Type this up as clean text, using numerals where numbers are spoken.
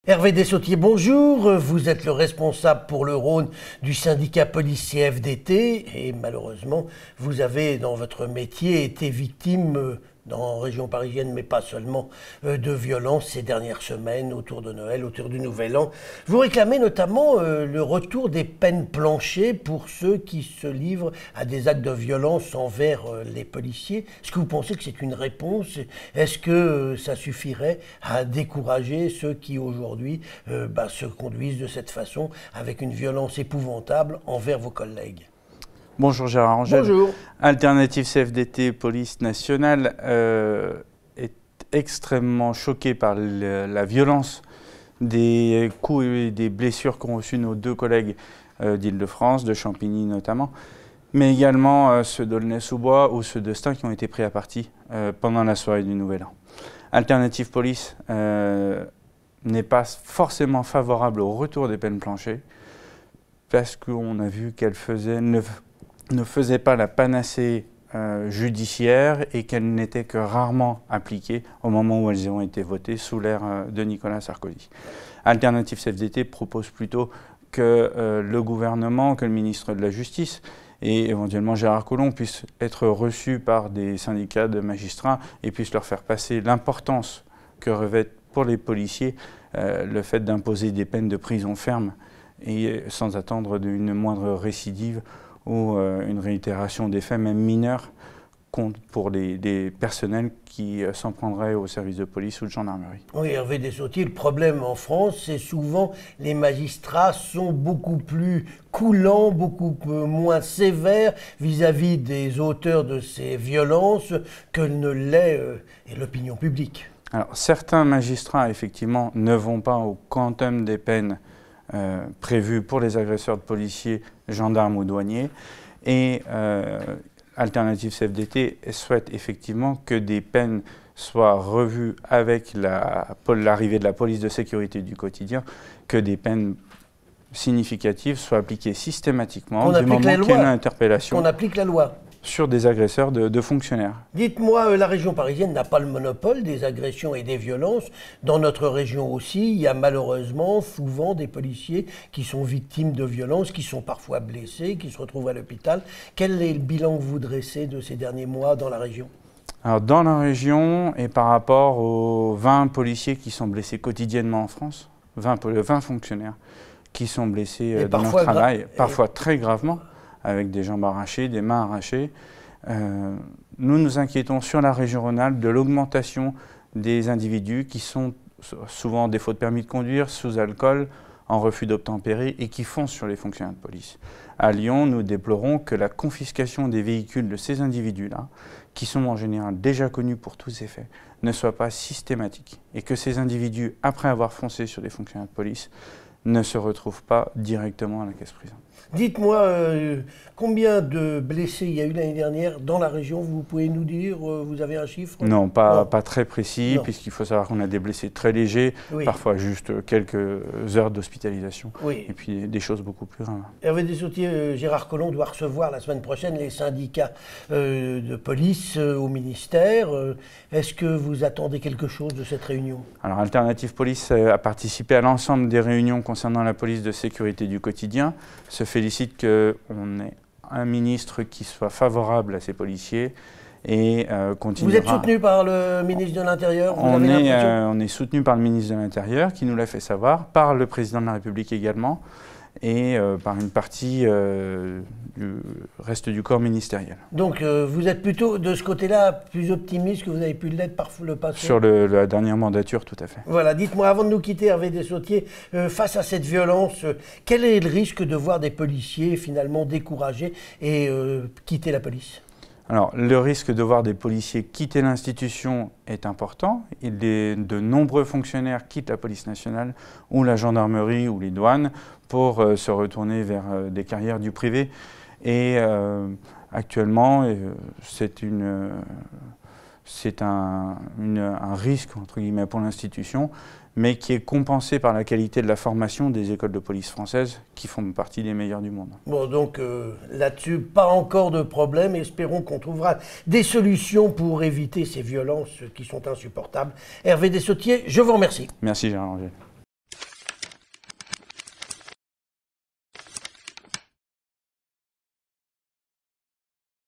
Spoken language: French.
Hervé Dessautiers, bonjour. Vous êtes le responsable pour le Rhône du syndicat Police CFDT et malheureusement, vous avez dans votre métier été victime dans la région parisienne, mais pas seulement, de violences ces dernières semaines autour de Noël, autour du Nouvel An. Vous réclamez notamment le retour des peines planchées pour ceux qui se livrent à des actes de violence envers les policiers. Est-ce que vous pensez que c'est une réponse? Est-ce que ça suffirait à décourager ceux qui aujourd'hui se conduisent de cette façon avec une violence épouvantable envers vos collègues? Bonjour Gérard Angel. Bonjour. Alternative CFDT Police Nationale est extrêmement choquée par la violence des coups et des blessures qu'ont reçus nos deux collègues d'Île-de-France, de Champigny notamment, mais également ceux d'Aulnay-sous-Bois ou ceux de Stein qui ont été pris à partie pendant la soirée du Nouvel An. Alternative Police n'est pas forcément favorable au retour des peines planchées parce qu'on a vu qu'elle ne faisait pas la panacée judiciaire et qu'elles n'étaient que rarement appliquées au moment où elles ont été votées sous l'ère de Nicolas Sarkozy. Alternative CFDT propose plutôt que le gouvernement, que le ministre de la Justice et éventuellement Gérard Collomb puissent être reçus par des syndicats de magistrats et puissent leur faire passer l'importance que revêt pour les policiers le fait d'imposer des peines de prison ferme et sans attendre une moindre récidive ou une réitération des faits, même mineurs, pour les personnels qui s'en prendraient au service de police ou de gendarmerie. Oui, Hervé Dessautiers, le problème en France, c'est souvent les magistrats sont beaucoup plus coulants, beaucoup moins sévères vis-à-vis des auteurs de ces violences que ne l'est l'opinion publique. Alors, certains magistrats, effectivement, ne vont pas au quantum des peines prévues pour les agresseurs de policiers, gendarmes ou douaniers. Et Alternative CFDT souhaite effectivement que des peines soient revues avec l'arrivée de la police de sécurité du quotidien, que des peines significatives soient appliquées systématiquement du moment qu'il y a une interpellation. Qu'on applique la loi sur des agresseurs de fonctionnaires. Dites-moi, la région parisienne n'a pas le monopole des agressions et des violences. Dans notre région aussi, il y a malheureusement souvent des policiers qui sont victimes de violences, qui sont parfois blessés, qui se retrouvent à l'hôpital. Quel est le bilan que vous dressez de ces derniers mois dans la région? Alors, dans la région, et par rapport aux 20 policiers qui sont blessés quotidiennement en France, 20 fonctionnaires qui sont blessés dans leur travail, parfois très gravement, avec des jambes arrachées, des mains arrachées. Nous nous inquiétons sur la région Rhône-Alpes de l'augmentation des individus qui sont souvent en défaut de permis de conduire, sous alcool, en refus d'obtempérer et qui foncent sur les fonctionnaires de police. À Lyon, nous déplorons que la confiscation des véhicules de ces individus-là, qui sont en général déjà connus pour tous ces faits, ne soit pas systématique et que ces individus, après avoir foncé sur des fonctionnaires de police, ne se retrouvent pas directement à la caisse-prison. Dites-moi, combien de blessés il y a eu l'année dernière dans la région? Vous pouvez nous dire, vous avez un chiffre? Non, pas très précis, puisqu'il faut savoir qu'on a des blessés très légers, parfois juste quelques heures d'hospitalisation, et puis des choses beaucoup plus graves. Hervé Dessautiers, Gérard Collomb doit recevoir la semaine prochaine les syndicats de police au ministère. Est-ce que vous attendez quelque chose de cette réunion? Alors, Alternative Police a participé à l'ensemble des réunions concernant la police de sécurité du quotidien, se félicite qu'on ait un ministre qui soit favorable à ces policiers et continuera. Vous êtes soutenu par le ministre de l'Intérieur? On est soutenu par le ministre de l'Intérieur qui nous l'a fait savoir, par le président de la République également et par une partie du reste du corps ministériel. Donc vous êtes plutôt de ce côté-là plus optimiste que vous avez pu l'être par le passé? Sur la dernière mandature, tout à fait. Voilà, dites-moi, avant de nous quitter, Hervé Dessautiers, face à cette violence, quel est le risque de voir des policiers finalement découragés et quitter la police? Alors, le risque de voir des policiers quitter l'institution est important. De nombreux fonctionnaires quittent la police nationale ou la gendarmerie ou les douanes pour se retourner vers des carrières du privé. Et actuellement, c'est un risque, entre guillemets, pour l'institution, mais qui est compensé par la qualité de la formation des écoles de police françaises, qui font partie des meilleures du monde. Bon, donc là-dessus, pas encore de problème. Espérons qu'on trouvera des solutions pour éviter ces violences qui sont insupportables. Hervé Dessautiers, je vous remercie. Merci Gérard Angel.